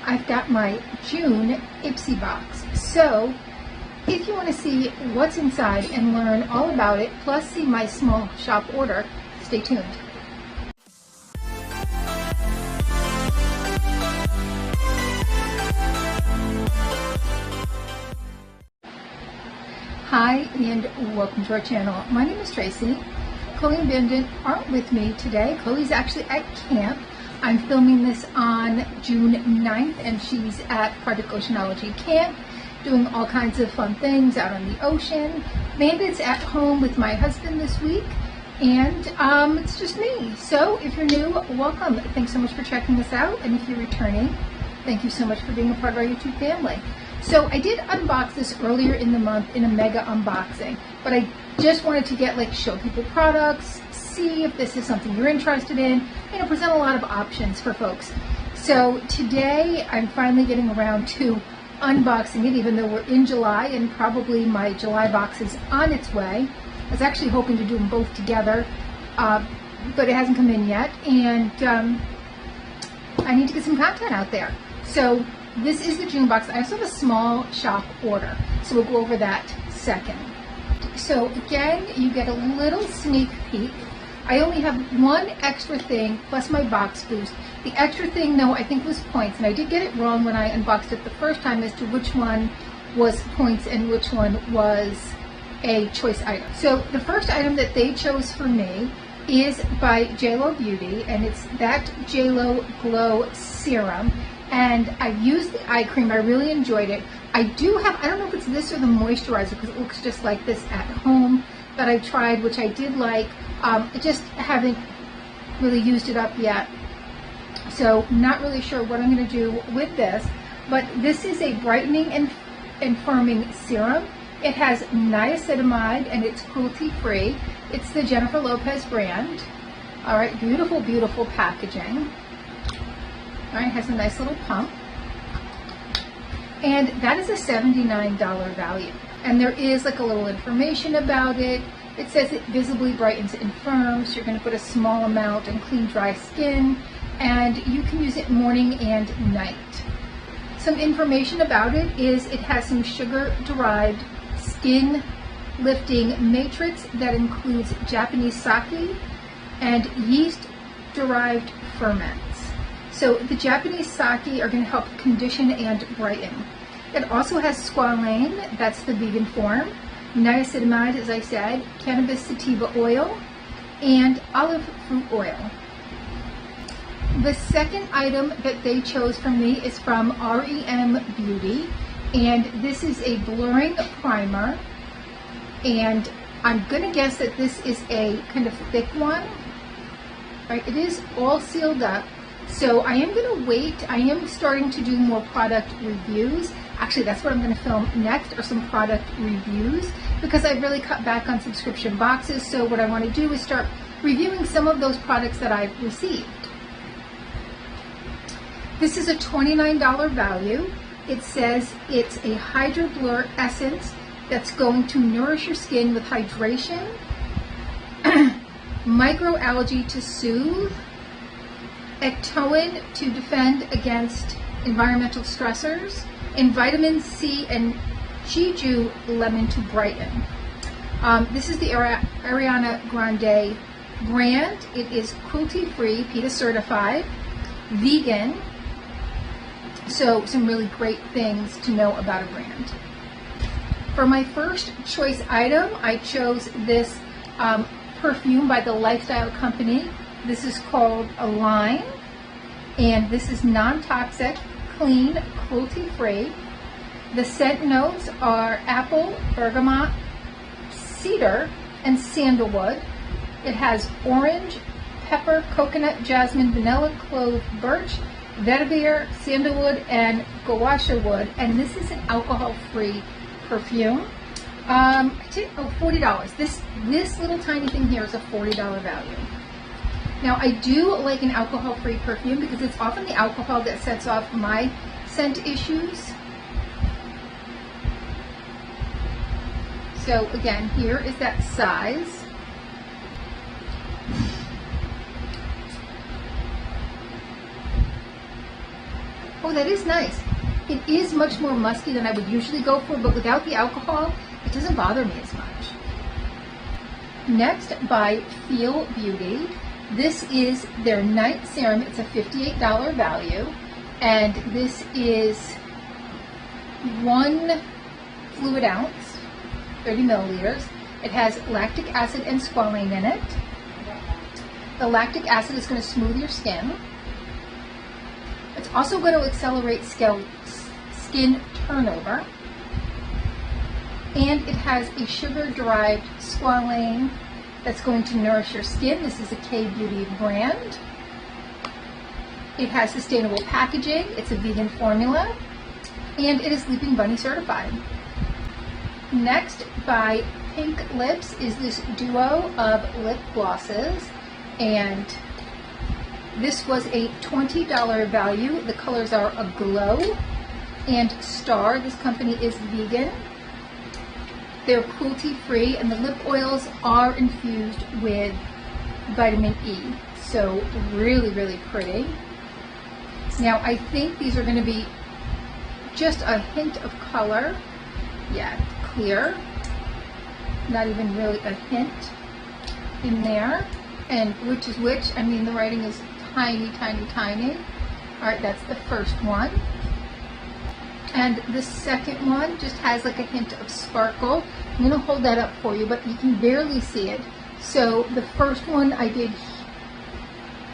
I've got my June Ipsy box. So if you want to see what's inside and learn all about it, plus see my small shop order, stay tuned. Hi and welcome to our channel. My name is Tracey. Chloe and Bandit aren't with me today. Chloe's actually at camp. I'm filming this on June 9th and she's at Project Oceanology Camp doing all kinds of fun things out on the ocean. Bandit's at home with my husband this week and it's just me. So if you're new, welcome. Thanks so much for checking this out, and if you're returning, thank you so much for being a part of our YouTube family. So I did unbox this earlier in the month in a mega unboxing, but I just wanted to show people products, see if this is something you're interested in, present a lot of options for folks. So today I'm finally getting around to unboxing it, even though we're in July and probably my July box is on its way. I was actually hoping to do them both together, but it hasn't come in yet, and I need to get some content out there. So this is the June box. I also have a small shop order, so we'll go over that second. So again, you get a little sneak peek. I only have one extra thing plus my box boost. The extra thing, though, I think was points, and I did get it wrong when I unboxed it the first time as to which one was points and which one was a choice item. So the first item that they chose for me is by JLo Beauty, and it's that JLo Glow Serum. And I used the eye cream. I really enjoyed it. I do have, I don't know if it's this or the moisturizer, because it looks just like this at home, that I tried, which I did like. I just haven't really used it up yet, so not really sure what I'm going to do with this. But this is a brightening and firming serum. It has niacinamide and it's cruelty-free. It's the Jennifer Lopez brand. All right, beautiful, beautiful packaging. All right, it has a nice little pump. And that is a $79 value. And there is a little information about it. It says it visibly brightens and firms. You're going to put a small amount and clean dry skin, and you can use it morning and night. Some information about it is it has some sugar-derived skin lifting matrix that includes Japanese sake and yeast-derived ferments. So the Japanese sake are going to help condition and brighten. It also has squalane, that's the vegan form, niacinamide, as I said, cannabis sativa oil, and olive fruit oil. The second item that they chose for me is from REM Beauty, and this is a blurring primer, and I'm going to guess that this is a kind of thick one. Right, it is all sealed up, so I am going to wait. I am starting to do more product reviews. Actually, that's what I'm going to film next, are some product reviews, because I've really cut back on subscription boxes. So what I want to do is start reviewing some of those products that I've received. This is a $29 value. It says it's a Hydro Blur Essence that's going to nourish your skin with hydration, microalgae to soothe, ectoin to defend against environmental stressors, and vitamin C and Jeju lemon to brighten. This is the Ariana Grande brand. It is cruelty-free, PETA certified, vegan. So some really great things to know about a brand. For my first choice item, I chose this perfume by the Lifestyle Company. This is called Align, and this is non-toxic, clean, cruelty-free. The scent notes are apple, bergamot, cedar, and sandalwood. It has orange, pepper, coconut, jasmine, vanilla, clove, birch, vetiver, sandalwood, and gouache wood. And this is an alcohol-free perfume. $40. This little tiny thing here is a $40 value. Now, I do like an alcohol-free perfume because it's often the alcohol that sets off my scent issues. So again, here is that size. Oh, that is nice. It is much more musky than I would usually go for, but without the alcohol, it doesn't bother me as much. Next, by Feel Beauty. This is their night serum. It's a $58 value, and this is 1 fluid ounce, 30 milliliters. It has lactic acid and squalane in it. The lactic acid is going to smooth your skin. It's also going to accelerate skin turnover. And it has a sugar-derived squalane that's going to nourish your skin. This is a K-Beauty brand. It has sustainable packaging. It's a vegan formula. And it is Leaping Bunny certified. Next, by Pink Lips, is this duo of lip glosses. And this was a $20 value. The colors are Aglow and Star. This company is vegan. They're cruelty-free, and the lip oils are infused with vitamin E. So really, really pretty. Now, I think these are going to be just a hint of color. Yeah, clear. Not even really a hint in there. And which is which? I mean, the writing is tiny, tiny, tiny. All right, that's the first one. And the second one just has like a hint of sparkle. I'm going to hold that up for you, but you can barely see it. So the first one I did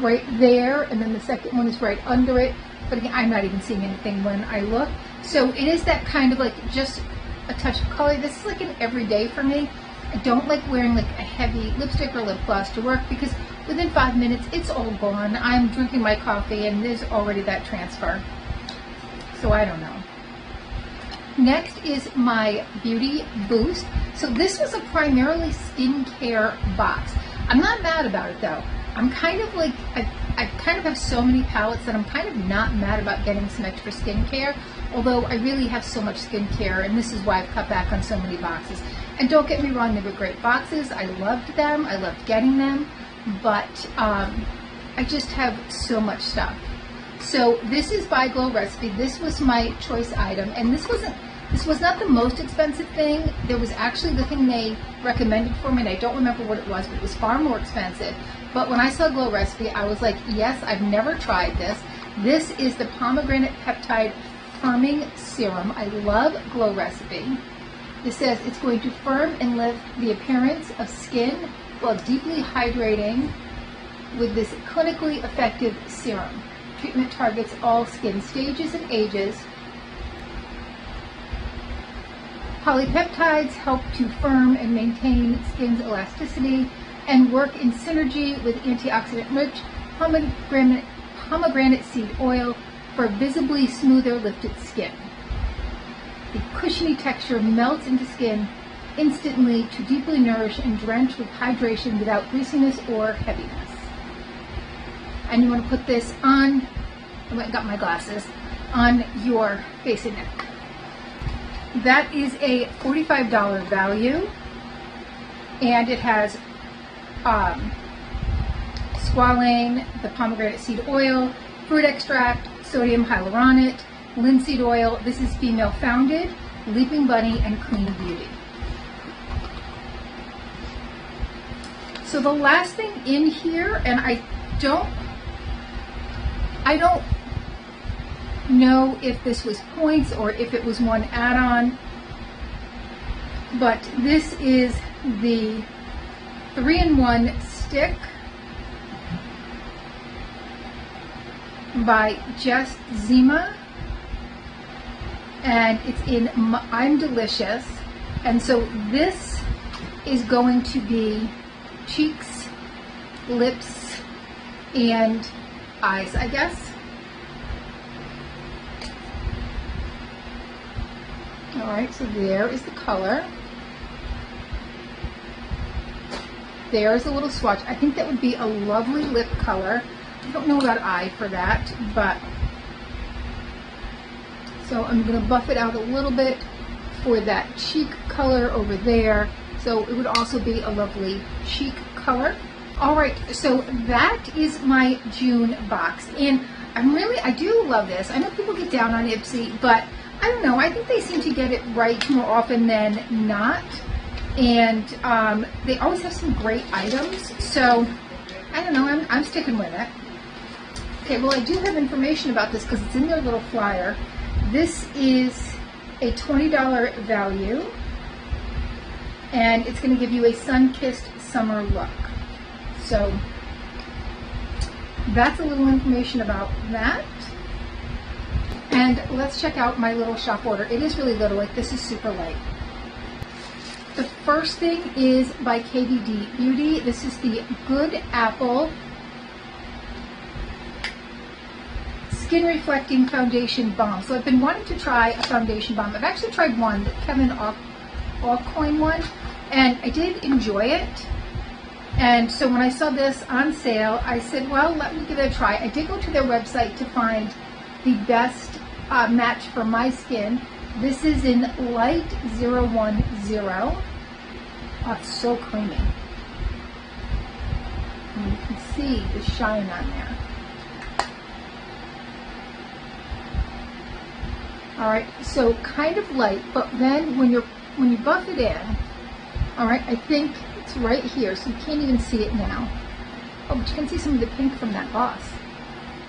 right there, and then the second one is right under it. But again, I'm not even seeing anything when I look. So it is that kind of like just a touch of color. This is like an everyday for me. I don't like wearing like a heavy lipstick or lip gloss to work because within 5 minutes it's all gone. I'm drinking my coffee and there's already that transfer. So I don't know. Next is my Beauty Boost. So this was a primarily skincare box. I'm not mad about it though. I'm kind of like, I kind of have so many palettes that I'm kind of not mad about getting some extra skincare, although I really have so much skincare, and this is why I've cut back on so many boxes. And don't get me wrong, they were great boxes. I loved them. I loved getting them, but I just have so much stuff. So this is by Glow Recipe. This was my choice item, and this was not the most expensive thing. There was actually the thing they recommended for me, and I don't remember what it was, but it was far more expensive. But when I saw Glow Recipe, I was like, yes, I've never tried this. This is the Pomegranate Peptide Firming Serum. I love Glow Recipe. It says it's going to firm and lift the appearance of skin while deeply hydrating with this clinically effective serum. Treatment targets all skin stages and ages. Polypeptides help to firm and maintain skin's elasticity and work in synergy with antioxidant-rich pomegranate seed oil for visibly smoother, lifted skin. The cushiony texture melts into skin instantly to deeply nourish and drench with hydration without greasiness or heaviness. And you want to put this on, I went and got my glasses, on your face and neck. That is a $45 value, and it has squalane, the pomegranate seed oil, fruit extract, sodium hyaluronate, linseed oil. This is female founded, Leaping Bunny, and Clean Beauty. So the last thing in here, and I don't know if this was points or if it was one add-on, but this is the 3-in-1 stick by Just Zima, and it's in I'm Delicious. And so this is going to be cheeks, lips, and eyes, I guess. All right, so there is the color. There's a little swatch. I think that would be a lovely lip color. I don't know about eye for that, but so I'm going to buff it out a little bit for that cheek color over there. So it would also be a lovely cheek color. All right, so that is my June box. And I do love this. I know people get down on Ipsy, but I don't know. I think they seem to get it right more often than not. And they always have some great items. So, I don't know. I'm sticking with it. Okay, well, I do have information about this because it's in their little flyer. This is a $20 value. And it's going to give you a sun-kissed summer look. So, that's a little information about that. And let's check out my little shop order. It is really little, like this is super light. The first thing is by KBD Beauty. This is the Good Apple Skin Reflecting Foundation Balm. So I've been wanting to try a foundation balm. I've actually tried one, the Kevin Aucoin one, and I did enjoy it. And so when I saw this on sale, I said, well, let me give it a try. I did go to their website to find the best match for my skin. This is in Light 010. Oh, it's so creamy. And you can see the shine on there. All right, so kind of light, but then when you buff it in, all right, I think it's right here, so you can't even see it now. Oh, but you can see some of the pink from that gloss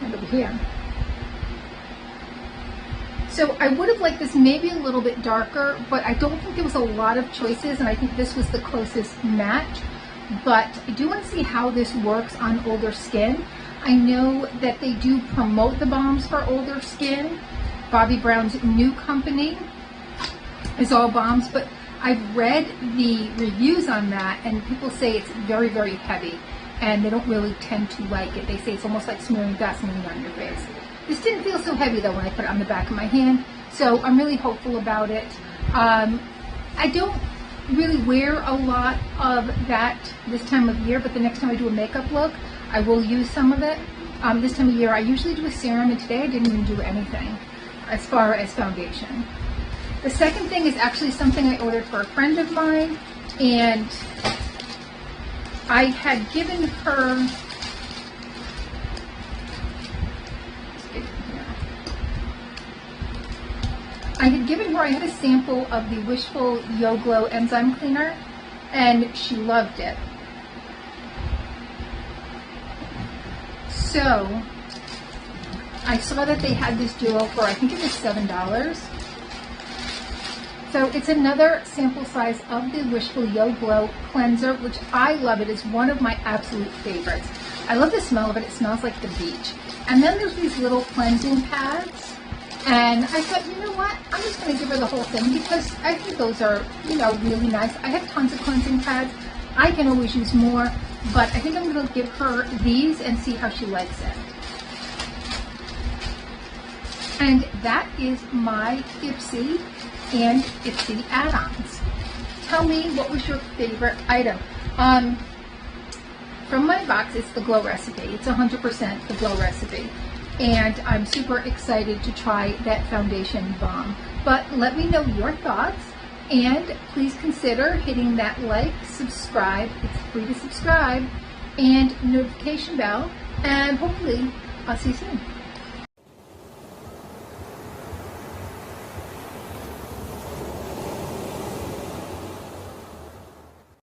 right over here. So I would have liked this maybe a little bit darker, but I don't think there was a lot of choices, and I think this was the closest match. But I do want to see how this works on older skin. I know that they do promote the balms for older skin. Bobbi Brown's new company is all balms, but I've read the reviews on that, and people say it's very, very heavy, and they don't really tend to like it. They say it's almost like smearing Vaseline on your face. This didn't feel so heavy though when I put it on the back of my hand, so I'm really hopeful about it. I don't really wear a lot of that this time of year, but the next time I do a makeup look, I will use some of it. This time of year, I usually do a serum, and today I didn't even do anything as far as foundation. The second thing is actually something I ordered for a friend of mine, and I had given her I had a sample of the Wishful Yo Glow Enzyme Cleaner, and she loved it. So I saw that they had this duo for, I think it was $7. So it's another sample size of the Wishful Yo Glow Cleanser, which I love. It is one of my absolute favorites. I love the smell of it. It smells like the beach. And then there's these little cleansing pads. And I thought, you know what? I'm just going to give her the whole thing because I think those are, you know, really nice. I have tons of cleansing pads. I can always use more, but I think I'm going to give her these and see how she likes it. And that is my Ipsy and Ipsy add-ons. Tell me, what was your favorite item? From my box, it's the Glow Recipe. It's 100% the Glow Recipe. And I'm super excited to try that foundation balm. But let me know your thoughts, and please consider hitting that like, subscribe, it's free to subscribe, and notification bell, and hopefully I'll see you soon.